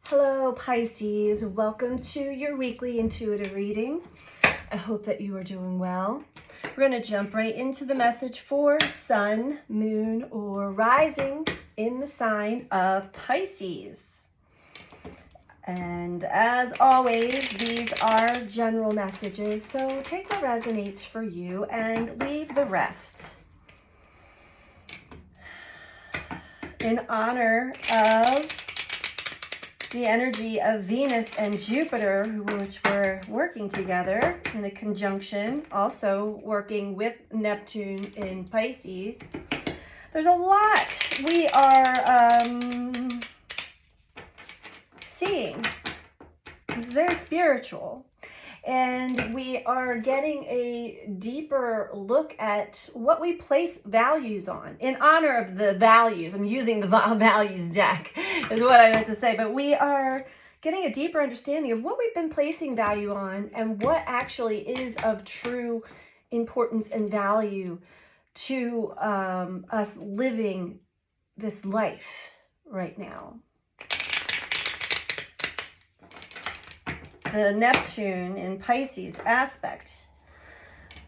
Hello Pisces, welcome to your weekly intuitive reading. I hope that you are doing well. We're going to jump right into the message for Sun, Moon, or Rising in the sign of Pisces. And as always, these are general messages, so take what resonates for you and leave the rest. In honor of the energy of Venus and Jupiter, which were working together in a conjunction, also working with Neptune in Pisces. There's a lot we are seeing. It's very spiritual. And we are getting a deeper look at what we place values on. In honor of the values, I'm using the values deck, is what I meant to say. But we are getting a deeper understanding of what we've been placing value on and what actually is of true importance and value to us living this life right now. The Neptune in Pisces aspect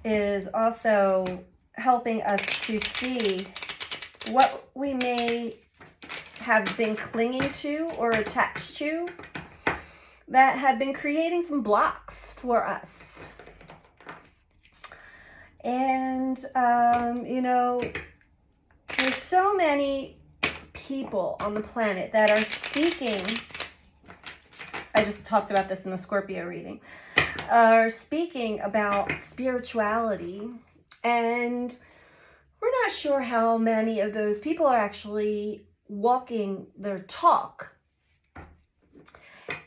is also helping us to see what we may have been clinging to or attached to that have been creating some blocks for us. And, there's so many people on the planet that are speaking. I just talked about this in the Scorpio reading, are speaking about spirituality, and we're not sure how many of those people are actually walking their talk.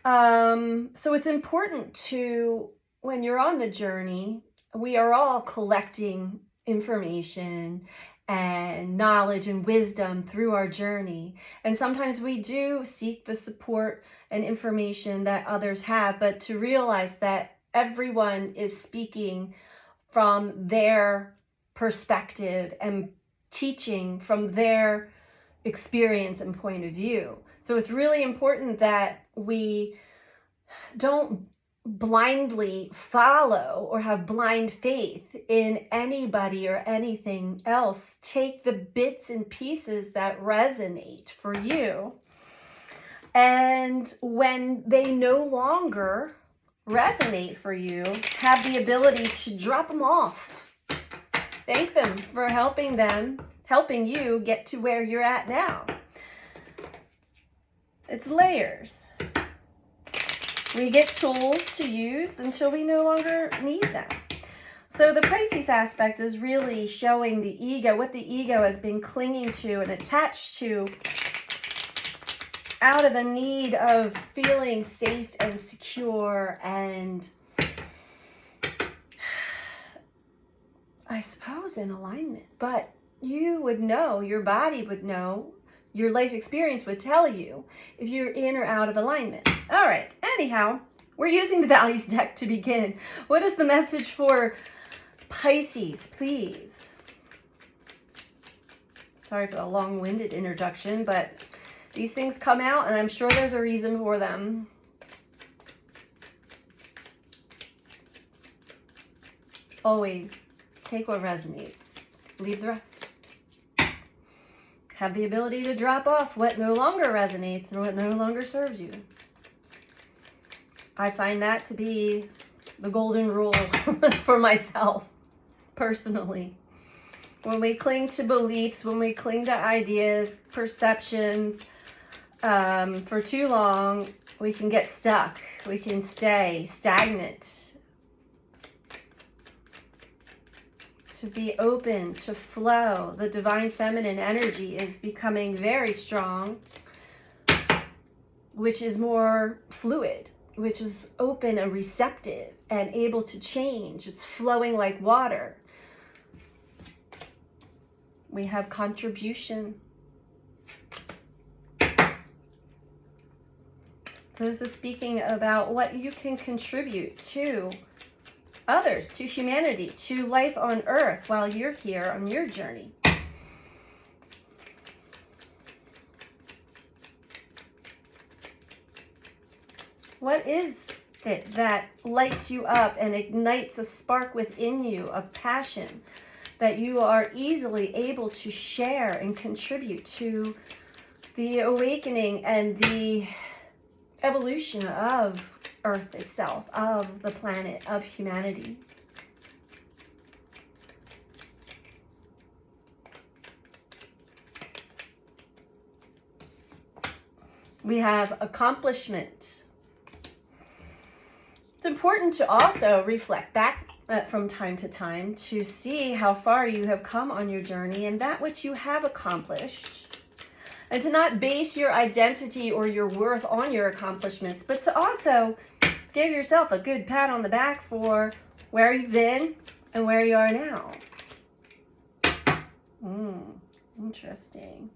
So it's important to, when you're on the journey, we are all collecting information and knowledge and wisdom through our journey. And sometimes we do seek the support and information that others have, but to realize that everyone is speaking from their perspective and teaching from their experience and point of view. So it's really important that we don't blindly follow or have blind faith in anybody or anything else. Take the bits and pieces that resonate for you, and when they no longer resonate for you, have the ability to drop them off. Thank them for helping you get to where you're at now. It's layers. We get tools to use until we no longer need them. So the Pisces aspect is really showing the ego, what the ego has been clinging to and attached to out of a need of feeling safe and secure and, I suppose, in alignment. But you would know, your body would know, your life experience would tell you if you're in or out of alignment. All right, anyhow, we're using the values deck to begin. What is the message for Pisces, please? Sorry for the long-winded introduction, but these things come out, and I'm sure there's a reason for them. Always take what resonates. Leave the rest. Have the ability to drop off what no longer resonates and what no longer serves you. I find that to be the golden rule for myself, personally. When we cling to beliefs, when we cling to ideas, perceptions, for too long, we can get stuck. We can stay stagnant. To be open, to flow. The divine feminine energy is becoming very strong, which is more fluid, which is open and receptive and able to change. It's flowing like water. We have contribution. So this is speaking about what you can contribute to others, to humanity, to life on earth while you're here on your journey. What is it that lights you up and ignites a spark within you of passion that you are easily able to share and contribute to the awakening and the evolution of Earth itself, of the planet, of humanity? We have accomplishment. It's important to also reflect back from time to time to see how far you have come on your journey and that which you have accomplished. And to not base your identity or your worth on your accomplishments, but to also give yourself a good pat on the back for where you've been and where you are now. Interesting.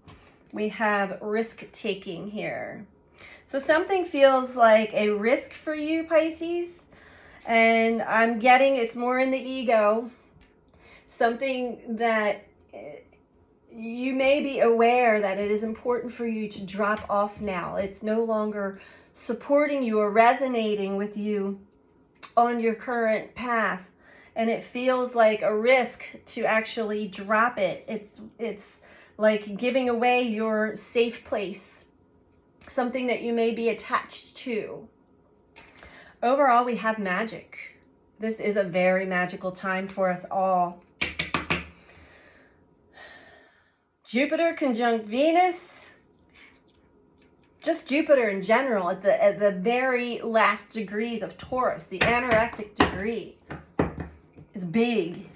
We have risk-taking here. So something feels like a risk for you, Pisces, and I'm getting it's more in the ego. Something that you may be aware that it is important for you to drop off now. It's no longer supporting you or resonating with you on your current path, and it feels like a risk to actually drop it. It's like giving away your safe place, something that you may be attached to. Overall, we have magic. This is a very magical time for us all. Jupiter conjunct Venus, just Jupiter in general at the very last degrees of Taurus, the anorectic degree, is big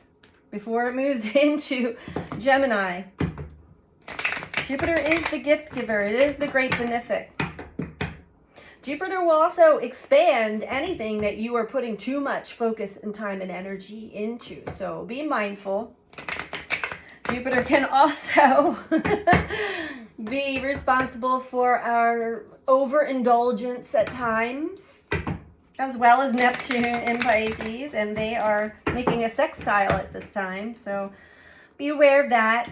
before it moves into Gemini. Jupiter is the gift giver. It is the great benefic. Jupiter will also expand anything that you are putting too much focus and time and energy into. So be mindful. Jupiter can also be responsible for our overindulgence at times, as well as Neptune in Pisces, and they are making a sextile at this time. So be aware of that.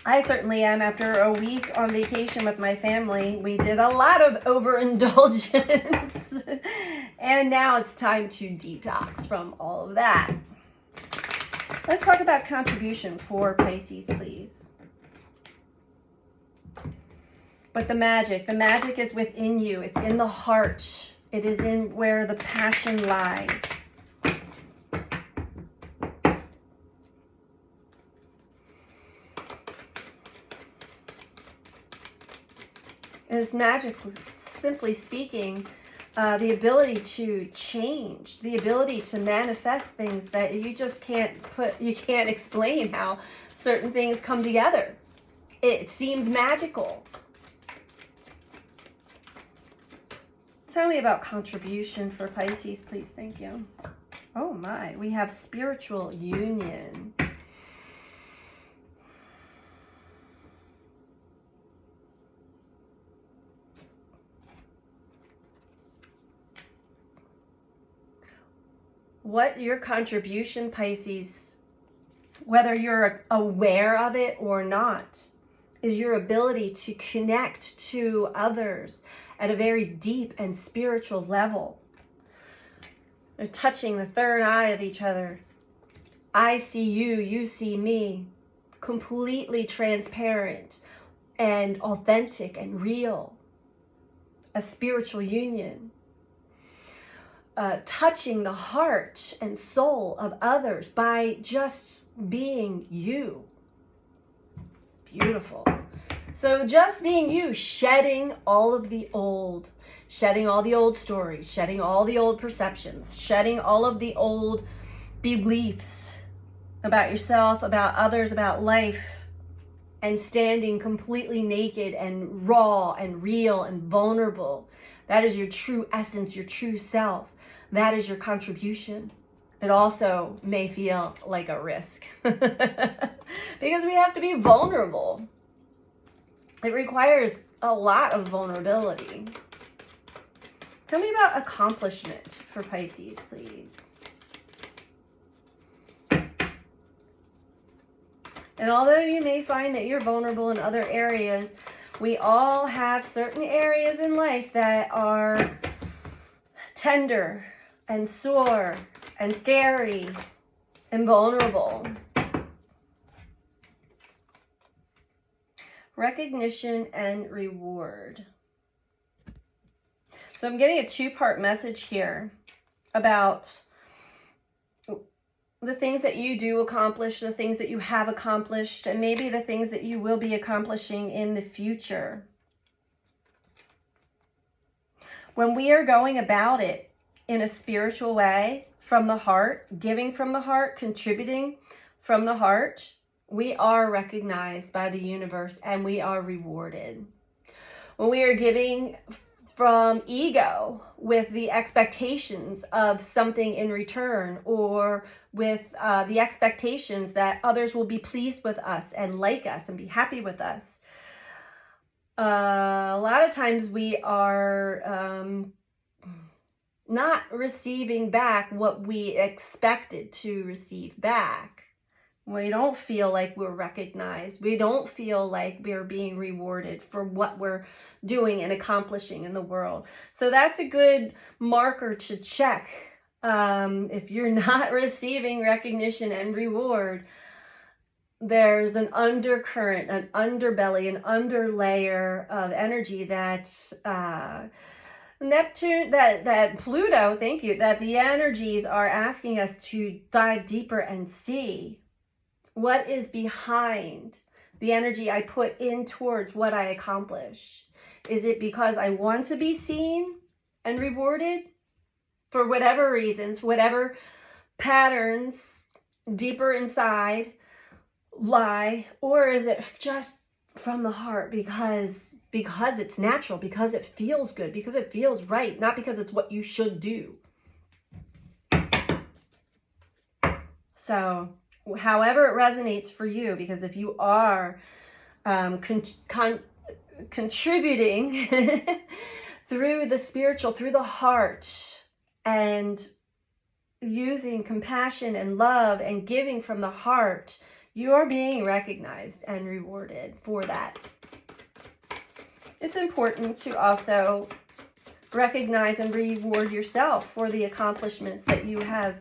I certainly am. After a week on vacation with my family, we did a lot of overindulgence. And now it's time to detox from all of that. Let's talk about contribution for Pisces, please. But the magic is within you. It's in the heart. It is in where the passion lies. Is magic, simply speaking, the ability to change, the ability to manifest things that you just can't explain how certain things come together. It seems magical. Tell me about contribution for Pisces, please. Thank you. Oh my, we have spiritual union. What your contribution, Pisces, whether you're aware of it or not, is your ability to connect to others at a very deep and spiritual level. They're touching the third eye of each other. I see you, you see me. Completely transparent and authentic and real. A spiritual union. Touching the heart and soul of others by just being you. Beautiful. So just being you, shedding all of the old, shedding all the old stories, shedding all the old perceptions, shedding all of the old beliefs about yourself, about others, about life, and standing completely naked and raw and real and vulnerable. That is your true essence, your true self. That is your contribution. It also may feel like a risk because we have to be vulnerable. It requires a lot of vulnerability. Tell me about accomplishment for Pisces, please. And although you may find that you're vulnerable in other areas, we all have certain areas in life that are tender and sore and scary and vulnerable. Recognition and reward. So I'm getting a two-part message here about the things that you do accomplish, the things that you have accomplished, and maybe the things that you will be accomplishing in the future. When we are going about it in a spiritual way, from the heart, giving from the heart, contributing from the heart, we are recognized by the universe and we are rewarded. When we are giving from ego with the expectations of something in return, or with the expectations that others will be pleased with us and like us and be happy with us, a lot of times we are not receiving back what we expected to receive back. We don't feel like we're recognized. We don't feel like we're being rewarded for what we're doing and accomplishing in the world. So that's a good marker to check. If you're not receiving recognition and reward, there's an undercurrent, an underbelly, an underlayer of energy that Neptune, that Pluto, thank you, that the energies are asking us to dive deeper and see what is behind the energy I put in towards what I accomplish. Is it because I want to be seen and rewarded for whatever reasons, whatever patterns deeper inside lie, or is it just from the heart because it's natural, because it feels good, because it feels right, not because it's what you should do? So however it resonates for you, because if you are contributing through the spiritual, through the heart, and using compassion and love and giving from the heart, you are being recognized and rewarded for that. It's important to also recognize and reward yourself for the accomplishments that you have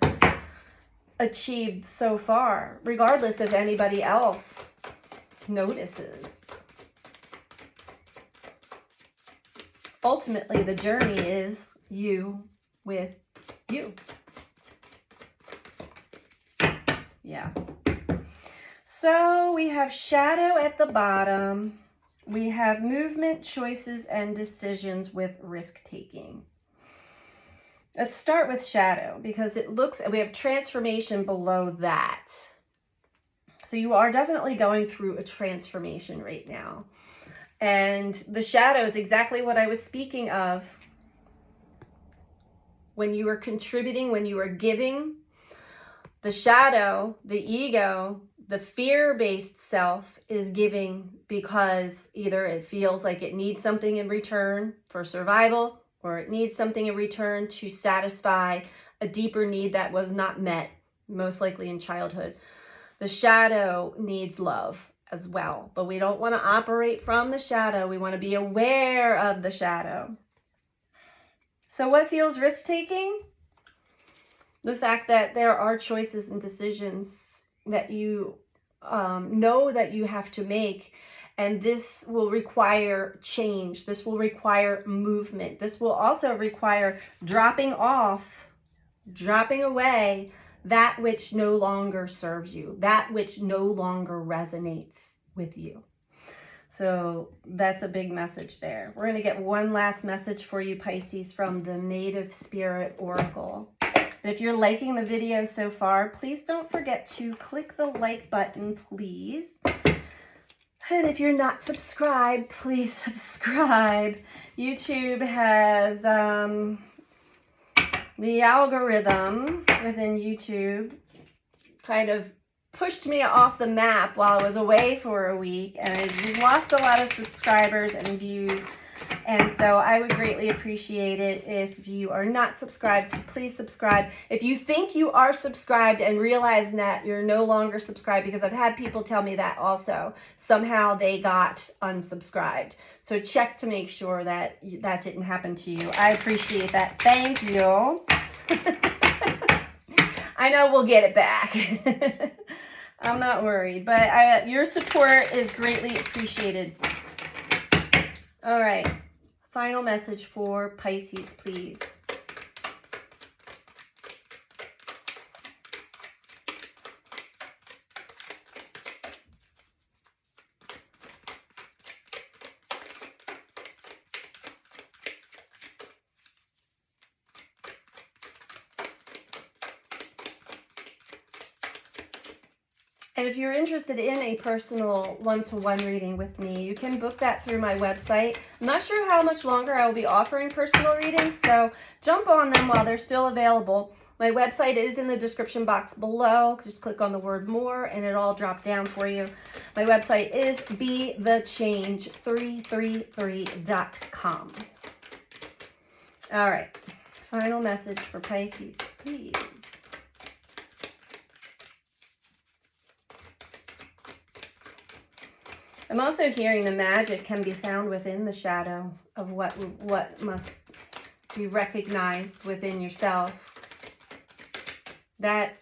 achieved so far, regardless if anybody else notices. Ultimately, the journey is you with you. Yeah. So we have shadow at the bottom. We have movement, choices, and decisions with risk-taking. Let's start with shadow, because it looks, we have transformation below that. So you are definitely going through a transformation right now. And the shadow is exactly what I was speaking of. When you are contributing, when you are giving, the shadow, the ego, the fear-based self is giving because either it feels like it needs something in return for survival, or it needs something in return to satisfy a deeper need that was not met, most likely in childhood. The shadow needs love as well, but we don't want to operate from the shadow. We want to be aware of the shadow. So what feels risk-taking? The fact that there are choices and decisions that you know that you have to make. And this will require change. This will require movement. This will also require dropping away that which no longer serves you, that which no longer resonates with you. So that's a big message there. We're going to get one last message for you, Pisces, from the Native Spirit Oracle. And if you're liking the video so far, please don't forget to click the like button, please. And if you're not subscribed, please subscribe. YouTube has the algorithm within YouTube kind of pushed me off the map while I was away for a week, and I lost a lot of subscribers and views. And so I would greatly appreciate it if you are not subscribed to please subscribe. If you think you are subscribed and realize that you're no longer subscribed, because I've had people tell me that also, somehow they got unsubscribed. So check to make sure that that didn't happen to you. I appreciate that. Thank you. I know we'll get it back. I'm not worried, but your support is greatly appreciated. All right. Final message for Pisces, please. And if you're interested in a personal one-to-one reading with me, you can book that through my website. I'm not sure how much longer I will be offering personal readings, so jump on them while they're still available. My website is in the description box below. Just click on the word more and it'll all drop down for you. My website is BeTheChange333.com. All right, final message for Pisces, please. I'm also hearing the magic can be found within the shadow of what must be recognized within yourself that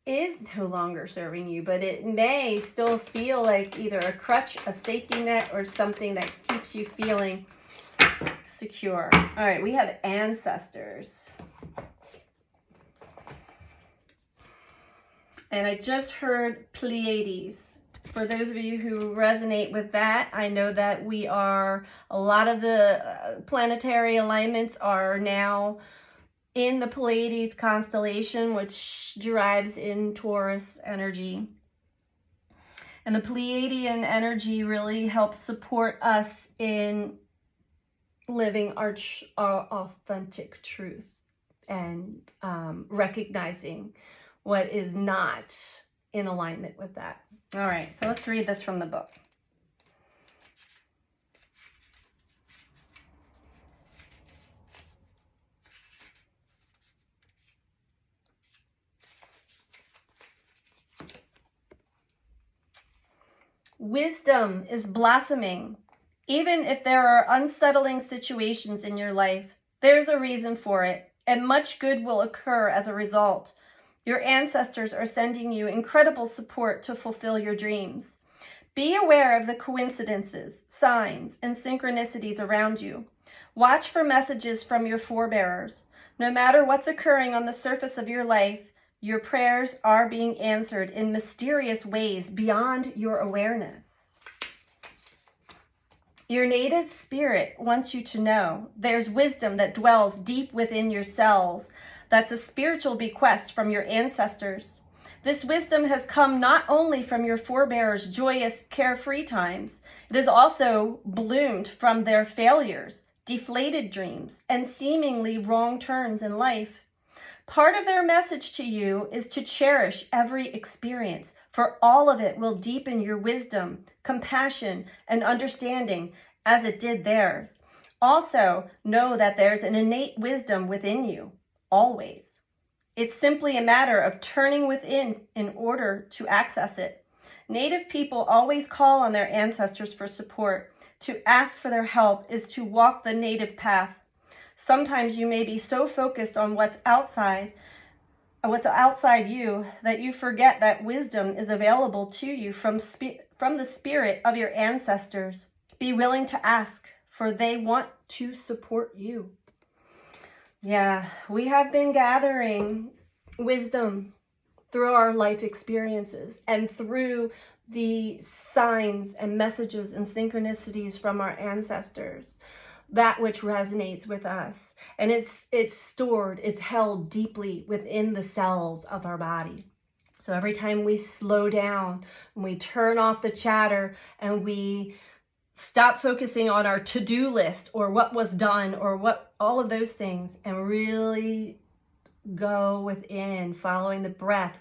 is no longer serving you, but it may still feel like either a crutch, a safety net, or something that keeps you feeling secure. All right, we have ancestors. And I just heard Pleiades. For those of you who resonate with that, I know that a lot of the planetary alignments are now in the Pleiades constellation, which derives in Taurus energy. And the Pleiadian energy really helps support us in living our authentic truth and recognizing what is not in alignment with that. All right, so let's read this from the book. Wisdom is blossoming. Even if there are unsettling situations in your life, there's a reason for it, and much good will occur as a result. Your ancestors are sending you incredible support to fulfill your dreams. Be aware of the coincidences, signs, and synchronicities around you. Watch for messages from your forebearers. No matter what's occurring on the surface of your life, your prayers are being answered in mysterious ways beyond your awareness. Your native spirit wants you to know there's wisdom that dwells deep within your cells. That's a spiritual bequest from your ancestors. This wisdom has come not only from your forebears' joyous, carefree times, it has also bloomed from their failures, deflated dreams, and seemingly wrong turns in life. Part of their message to you is to cherish every experience, for all of it will deepen your wisdom, compassion, and understanding as it did theirs. Also, know that there's an innate wisdom within you. Always. It's simply a matter of turning within in order to access it. Native people always call on their ancestors for support. To ask for their help is to walk the native path. Sometimes you may be so focused on what's outside you that you forget that wisdom is available to you from the spirit of your ancestors. Be willing to ask, for they want to support you. Yeah, we have been gathering wisdom through our life experiences and through the signs and messages and synchronicities from our ancestors, that which resonates with us. And it's stored, it's held deeply within the cells of our body. So every time we slow down, and we turn off the chatter, and we stop focusing on our to-do list or what was done or what all of those things, and really go within, following the breath,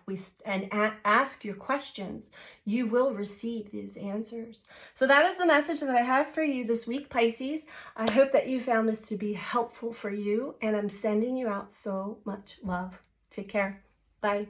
and ask your questions, you will receive these answers. So that is the message that I have for you this week, Pisces. I hope that you found this to be helpful for you, and I'm sending you out so much love. Take care. Bye.